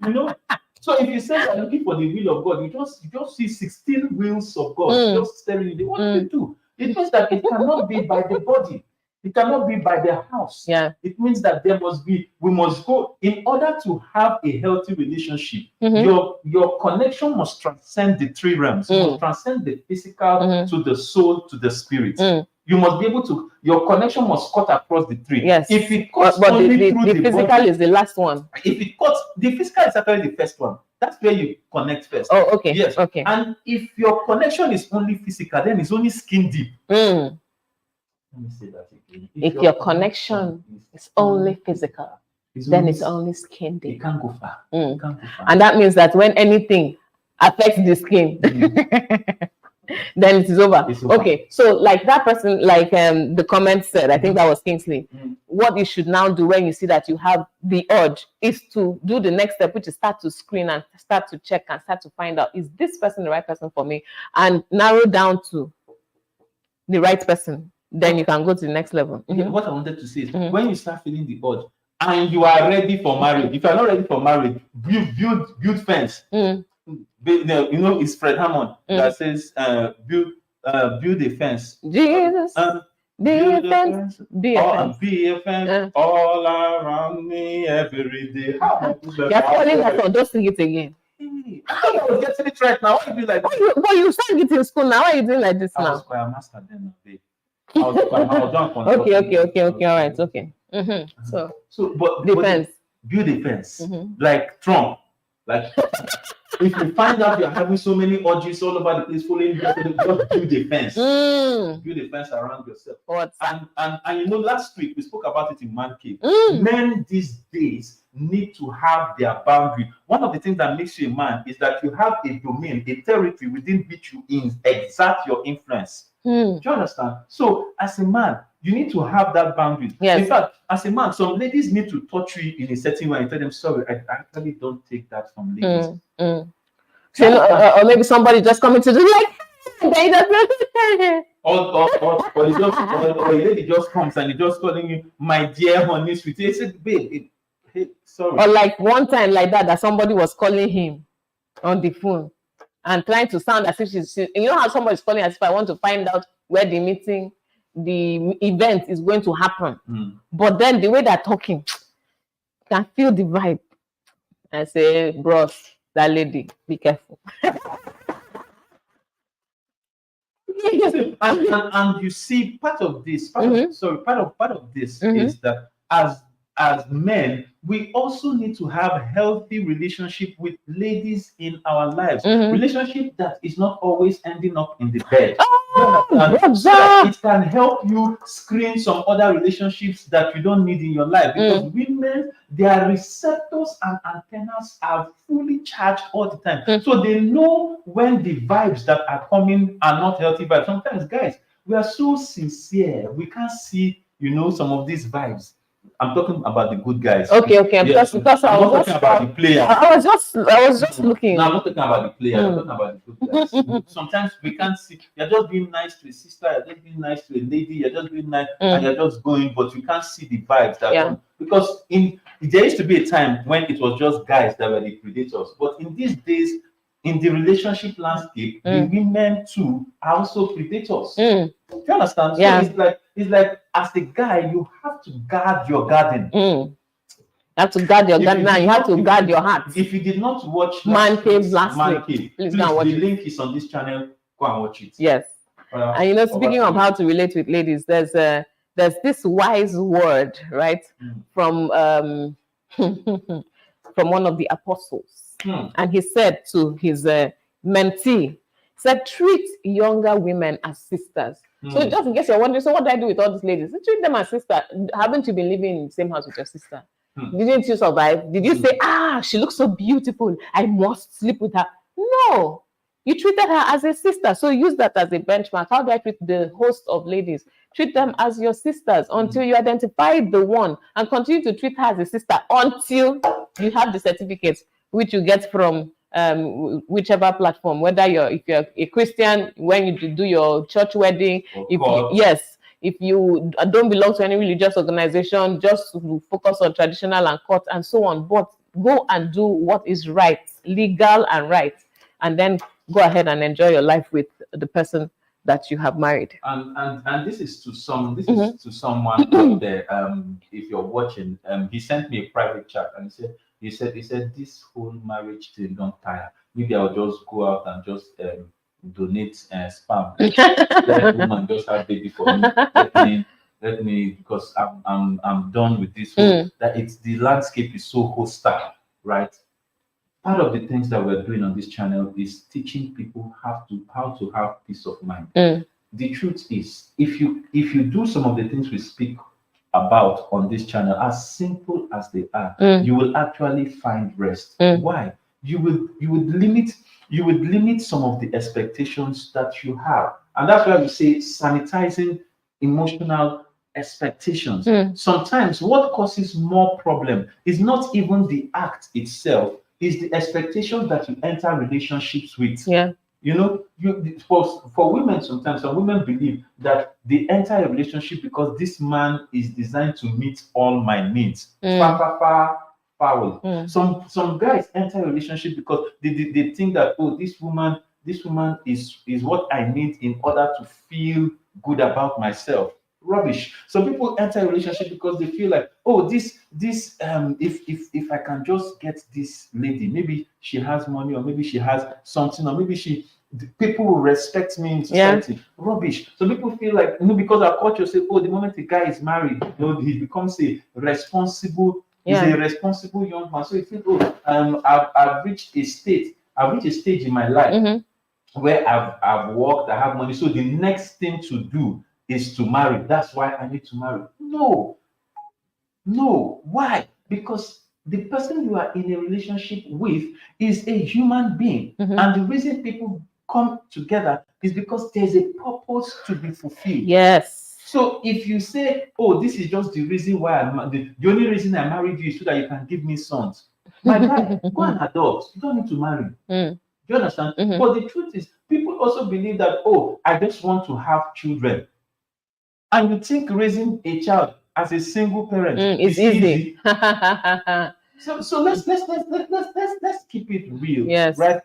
You know. So if you say you're looking for the will of God, you just see 16 wills of God just staring you. What do you do? It means that it cannot be by the body. It cannot be by the house. Yeah. It means that we must go in order to have a healthy relationship. Your connection must transcend the three realms. You must transcend the physical to the soul to the spirit. You must be able to. Your connection must cut across the three. Yes. If it cuts but only the through the physical body, is the last one. if it cuts, the physical is actually the first one. That's where you connect first. Oh, okay. Yes. Okay. And if your connection is only physical, then it's only skin deep. Let me say that again. If your connection is only physical, then it's only skin deep. It can't go far. And that means that when anything affects the skin, then it is over. Okay, so like that person, like the comment said, I think that was Kingsley. What you should now do when you see that you have the urge is to do the next step, which is start to screen and start to check and start to find out, is this person the right person for me? And narrow down to the right person, then you can go to the next level. What I wanted to say is when you start feeling the urge and you are ready for marriage, if you are not ready for marriage, build fence. It's Fred Hammond that says build a fence. Jesus. Be a fence. Be a fence all around me every day. You're calling that song. Just sing it again. I was getting it right now. Why you doing like this? But you sang it in school now. Why are you doing like this now? I was choir master then. I was done. Okay. All right. Okay. So but defense. Build a fence. Like Trump. Like if you find out you're having so many urges all over the place, following you, just build a fence. Build a fence around yourself. And last week we spoke about it in Man Cave. Men these days need to have their boundary. One of the things that makes you a man is that you have a domain, a territory within which you exert your influence. Do you understand? So as a man, you need to have that boundary. Yes. In fact, as a man, some ladies need to touch you in a certain way and tell them, sorry, I actually don't take that from ladies. Or maybe somebody just coming to do like, or a lady just comes and he just calling you, my dear honey, sweetie. He said, babe, hey, sorry. Or like one time like that somebody was calling him on the phone and trying to sound as if she's how somebody's calling as if I want to find out where the event is going to happen. But then the way they're talking, can feel the vibe. I say, bros, that lady, be careful. and you see, part of this is that as men, we also need to have a healthy relationship with ladies in our lives. Relationship that is not always ending up in the bed. So it can help you screen some other relationships that you don't need in your life, because women, their receptors and antennas are fully charged all the time. So they know when the vibes that are coming are not healthy vibes. Sometimes, guys, we are so sincere, we can't see, some of these vibes. I'm talking about the good guys. Okay. Yes. Because I'm not talking about the players. I was just looking. No, I'm not talking about the players. I'm talking about the good guys. Sometimes we can't see. You're just being nice to a sister. You're just being nice to a lady. You're just being nice, and you're just going, but you can't see the vibes that because there used to be a time when it was just guys that were the predators. But in these days, in the relationship landscape, the women too are also predators. Do you understand? Yeah. So it's like as the guy, you have to guard your garden. You have to guard your garden, and you have to guard your heart. If you did not watch Man Cave last week, please the link is on this channel. Go and watch it. Yes. And speaking of how to relate with ladies, there's this wise word, right, from one of the apostles. And he said to his mentee, treat younger women as sisters. So just in case you're wondering, so what do I do with all these ladies? Treat them as sisters. Haven't you been living in the same house with your sister? Didn't you survive? Did you say, she looks so beautiful, I must sleep with her? No. You treated her as a sister. So use that as a benchmark. How do I treat the host of ladies? Treat them as your sisters until you identify the one, and continue to treat her as a sister until you have the certificates, which you get from whichever platform, whether if you're a Christian, when you do your church wedding, if you don't belong to any religious organization, just focus on traditional and court and so on. But go and do what is right, legal and right, and then go ahead and enjoy your life with the person that you have married. And this is to someone out there. If you're watching, he sent me a private chat and he said this whole marriage thing don't tire. Maybe I'll just go out and just donate sperm. Let woman just have baby for me. Let me because I'm done with this whole, that it's the landscape is so hostile, right? Part of the things that we're doing on this channel is teaching people how to have peace of mind. The truth is, if you do some of the things we speak about on this channel, as simple as they are, you will actually find rest. Why? You would limit some of the expectations that you have, and that's why we say sanitizing emotional expectations. Sometimes what causes more problem is not even the act itself, is the expectation that you enter relationships with. You know, for women sometimes, some women believe that they enter a relationship because this man is designed to meet all my needs. Foul. Some guys enter a relationship because they think that, oh, this woman is what I need in order to feel good about myself. Rubbish. Some people enter a relationship because they feel like, oh, this if I can just get this lady, maybe she has money, or maybe she has something, or maybe people will respect me in society. Rubbish. Some people feel like, because our culture says, oh, the moment a guy is married, he becomes a responsible. He's a responsible young man. So you feel, oh, I've reached a stage in my life where I've worked, I have money. So the next thing to do is to marry. That's why I need to marry. No. Why? Because the person you are in a relationship with is a human being. And the reason people come together is because there's a purpose to be fulfilled. Yes. So if you say, oh, this is just the reason why the only reason I married you is so that you can give me sons. My guy, go and adopt. You don't need to marry. Do you understand? But the truth is, people also believe that, oh, I just want to have children. And you think raising a child as a single parent is easy. So let's keep it real. Yes. Right?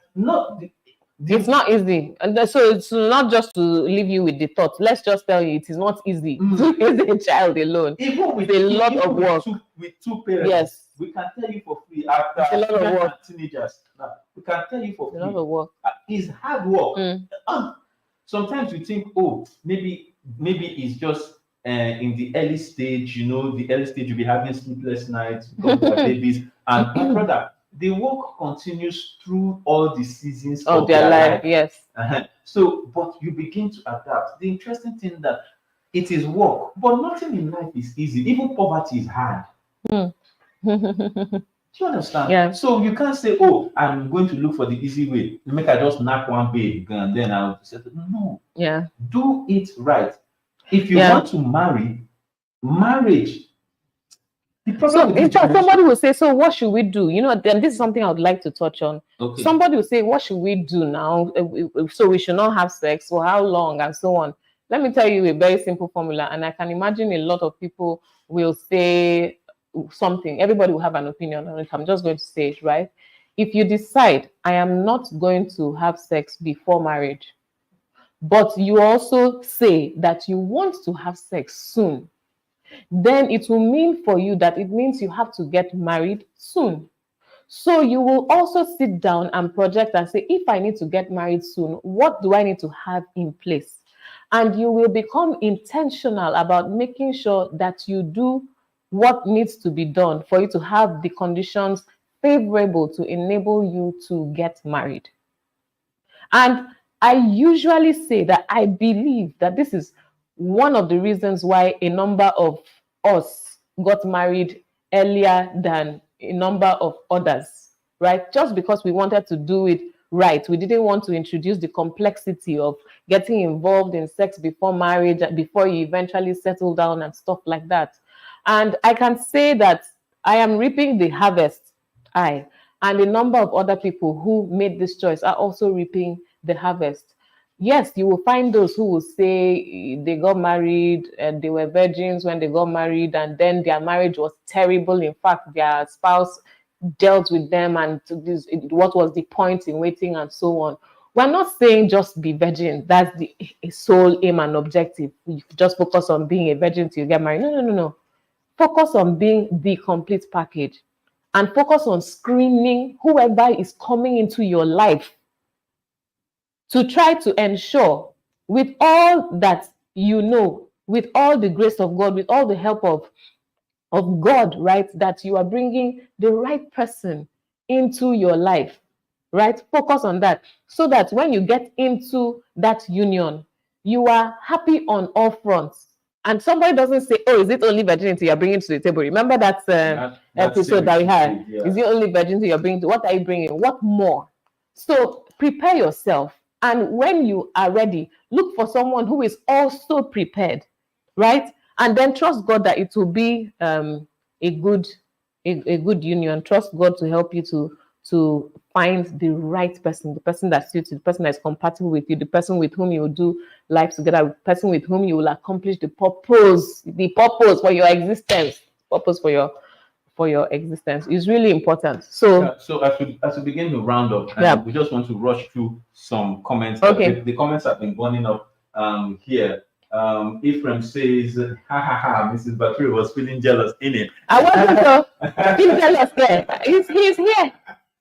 It's not easy. And so it's not just to leave you with the thought. Let's just tell you it is not easy to raise a child alone. Even with a lot of work. With two parents. Yes. We can tell you for free after a lot of work. Teenagers. Now, we can tell you for free. A lot of work. It's hard work. Sometimes you think, oh, maybe it's just in the early stage, the early stage you'll be having sleepless nights because of babies. And my brother, the work continues through all the seasons of their life. Yes. So, but you begin to adapt. The interesting thing that it is work, but nothing in life is easy. Even poverty is hard. Do you understand? Yeah. So you can't say, oh, I'm going to look for the easy way. Make I just knock one babe and then I'll settle. No. Yeah. Do it right. If you want to marry, marriage. So in fact, somebody will say, so what should we do? Then this is something I would like to touch on. Okay. Somebody will say, what should we do now? So we should not have sex for how long and so on. Let me tell you a very simple formula. And I can imagine a lot of people will say something. Everybody will have an opinion on it. I'm just going to say it, right? If you decide, I am not going to have sex before marriage, but you also say that you want to have sex soon, then it will mean for you that it means you have to get married soon. So you will also sit down and project and say, if I need to get married soon, what do I need to have in place? And you will become intentional about making sure that you do what needs to be done for you to have the conditions favorable to enable you to get married. And I usually say that I believe that this is one of the reasons why a number of us got married earlier than a number of others, right? Just because we wanted to do it right. We didn't want to introduce the complexity of getting involved in sex before marriage, before you eventually settle down and stuff like that. And I can say that I am reaping the harvest. And a number of other people who made this choice are also reaping the harvest. Yes, you will find those who will say they got married and they were virgins when they got married, and then their marriage was terrible. In fact, their spouse dealt with them, and what was the point in waiting and so on. We're not saying just be virgin. That's the sole aim and objective. You just focus on being a virgin till you get married. No. Focus on being the complete package, and focus on screening whoever is coming into your life to try to ensure, with all that with all the grace of God, with all the help of God, right, that you are bringing the right person into your life, right? Focus on that so that when you get into that union, you are happy on all fronts. And somebody doesn't say, oh, is it only virginity you're bringing to the table? Remember that episode that we had? Yeah. Is it only virginity you're bringing to? What are you bringing? What more? So prepare yourself. And when you are ready, look for someone who is also prepared, right? And then trust God that it will be a good union. Trust God to help you to find the right person, the person that suits you, the person that is compatible with you, the person with whom you will do life together, the person with whom you will accomplish the purpose for your existence, is really important. So, so as we begin to round up, we just want to rush through some comments. Okay. The comments have been burning up here. Ephraim says, ha ha ha, Mrs. Bature was feeling jealous in it. I wasn't feel jealous there. He's here.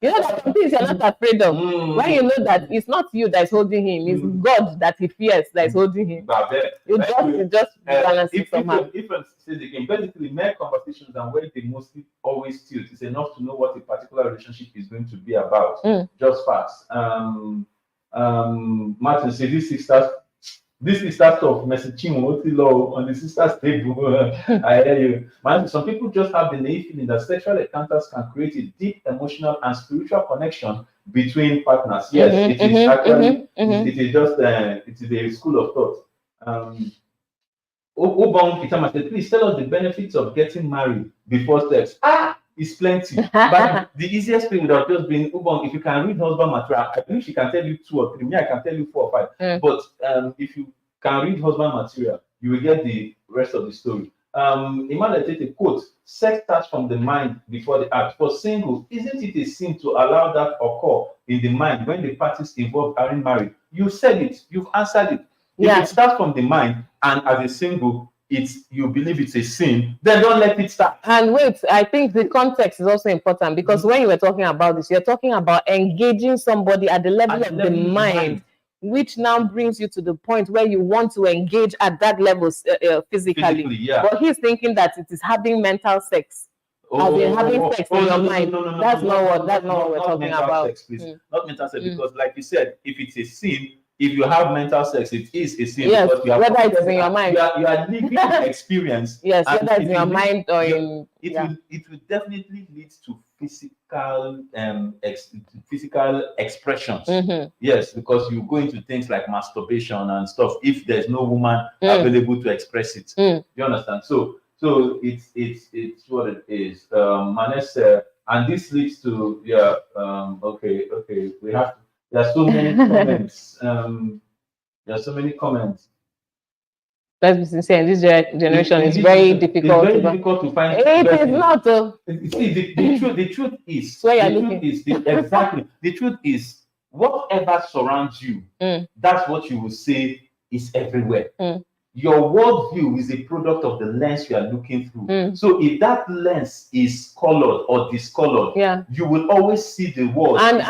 You know that things you're not afraid of. When you know that it's not you that is holding him, it's God that he fears that is holding him. You just balance it somehow. Ephraim says again, basically, mere conversations and where they mostly always tilt is enough to know what a particular relationship is going to be about. Just facts. Martin says, this is stuff messaging on the sister's table. I hear you. Man, some people just have the naive feeling that sexual encounters can create a deep emotional and spiritual connection between partners. Yes, it is actually it is just it is a school of thought. Obong Pitama said, please tell us the benefits of getting married before sex. It's plenty. But the easiest thing would have just been, Ubong, if you can read husband material, I believe she can tell you 2 or 3. Me, I can tell you 4 or 5. But if you can read husband material, you will get the rest of the story. Emmanuel Tete quote, sex starts from the mind before the act. For single, isn't it a sin to allow that occur in the mind when the parties involved aren't married? You said it, you've answered it. If it starts from the mind and as a single, you believe it's a sin, then don't let it start. And wait, I think the context is also important, because when you were talking about this, you're talking about engaging somebody at the level of the mind, which now brings you to the point where you want to engage at that level physically. But he's thinking that it is having mental sex. Having sex in your mind. That's not what we're talking about. Sex, please. Not mental sex, because like you said, if it's a sin, if you have mental sex, it is a sin. Yes, because you have whether it's in your mind. You are living an experience. Yes, whether it's in your mind or in... It will definitely lead to physical expressions. Yes, because you go into things like masturbation and stuff if there's no woman available to express it. You understand? So it's what it is. Manes, and this leads to okay. We have there are so many comments. There are so many comments. Let's be sincere, in this generation, it's very difficult. It's very difficult to find. It is not. See, the truth is. The truth is, whatever surrounds you, that's what you will say is everywhere. Your worldview is a product of the lens you are looking through. So if that lens is colored or discolored, you will always see the world and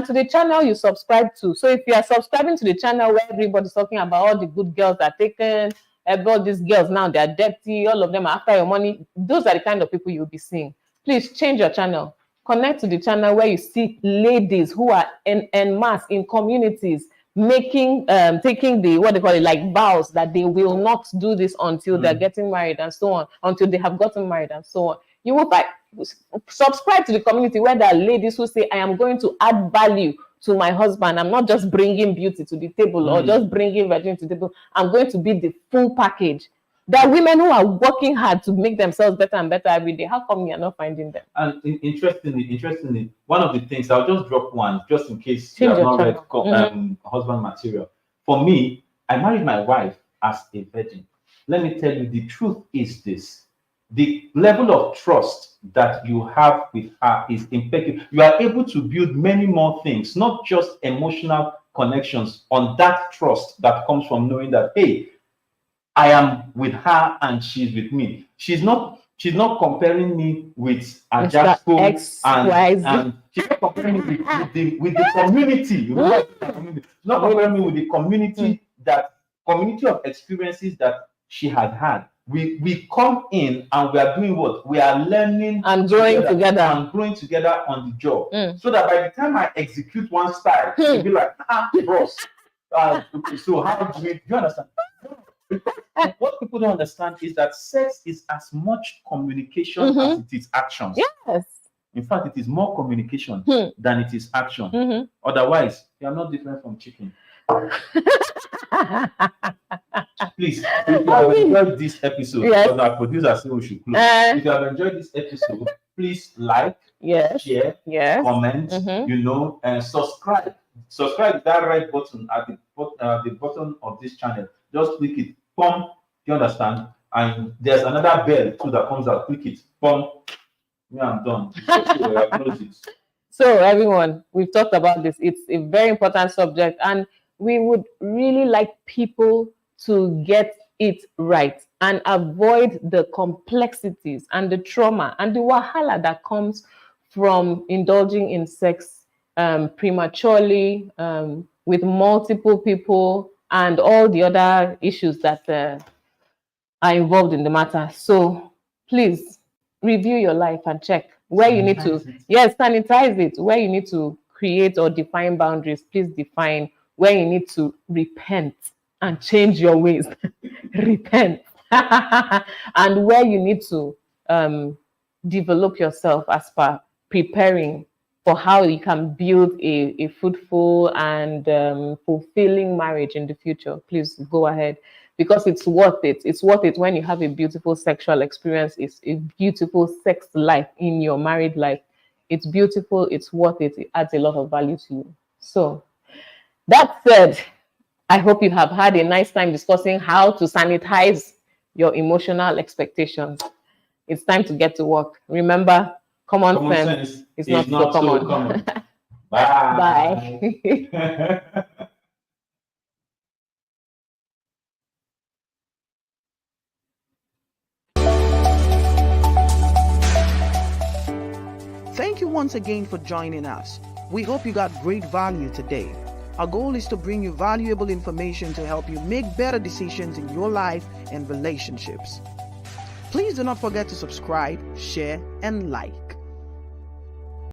to the channel you subscribe to. So if you are subscribing to the channel where everybody's talking about all the good girls that are taken, about these girls now, they are dirty, all of them are after your money, those are the kind of people you'll be seeing. Please change your channel. Connect to the channel where you see ladies who are en masse in communities, taking the what they call it, like vows that they will not do this until they're getting married and so on, until they have gotten married and so on. You will subscribe to the community where there are ladies who say, I am going to add value to my husband. I'm not just bringing beauty to the table or just bringing virginity to the table. I'm going to be the full package. There are women who are working hard to make themselves better and better every day. How come you're not finding them? And interestingly, one of the things, I'll just drop one, just in case you have not read husband material. For me, I married my wife as a virgin. Let me tell you, the truth is this. The level of trust that you have with her is impeccable. You are able to build many more things, not just emotional connections, on that trust that comes from knowing that, hey, I am with her and she's with me. She's not comparing me with Ajasco and she's not comparing me with the community. She's not comparing me with the community, that community of experiences that she had had. We come in and we are doing what? We are learning and growing together on the job. So that by the time I execute one style, you'll be like, bros. So how do you understand? What people don't understand is that sex is as much communication as it is actions. Yes. In fact, it is more communication than it is action. Otherwise, you are not different from chicken. Please, if you have enjoyed this episode, because our producer said we should close. If you have enjoyed this episode, please like, Yes. share, Yes. comment, and subscribe. Subscribe is that right button at the bottom of this channel. Just click it. Boom. You understand? And there's another bell too that comes out. Click it. Boom. Yeah, I'm done. Close it. So everyone, we've talked about this. It's a very important subject, and we would really like people to get it right and avoid the complexities and the trauma and the wahala that comes from indulging in sex prematurely with multiple people and all the other issues that are involved in the matter. So please review your life and check where you need to, yes, sanitize it. Where you need to create or define boundaries, please define. Where you need to repent and change your ways, repent. And where you need to develop yourself as per preparing for how you can build a fruitful and fulfilling marriage in the future, please go ahead, because it's worth it. It's worth it when you have a beautiful sexual experience. It's a beautiful sex life in your married life. It's beautiful. It's worth it. It adds a lot of value to you. So that said, I hope you have had a nice time discussing how to sanitize your emotional expectations. It's time to get to work. Remember, common sense is not so common. Bye. Bye. Thank you once again for joining us. We hope you got great value today. Our goal is to bring you valuable information to help you make better decisions in your life and relationships. Please do not forget to subscribe, share, and like.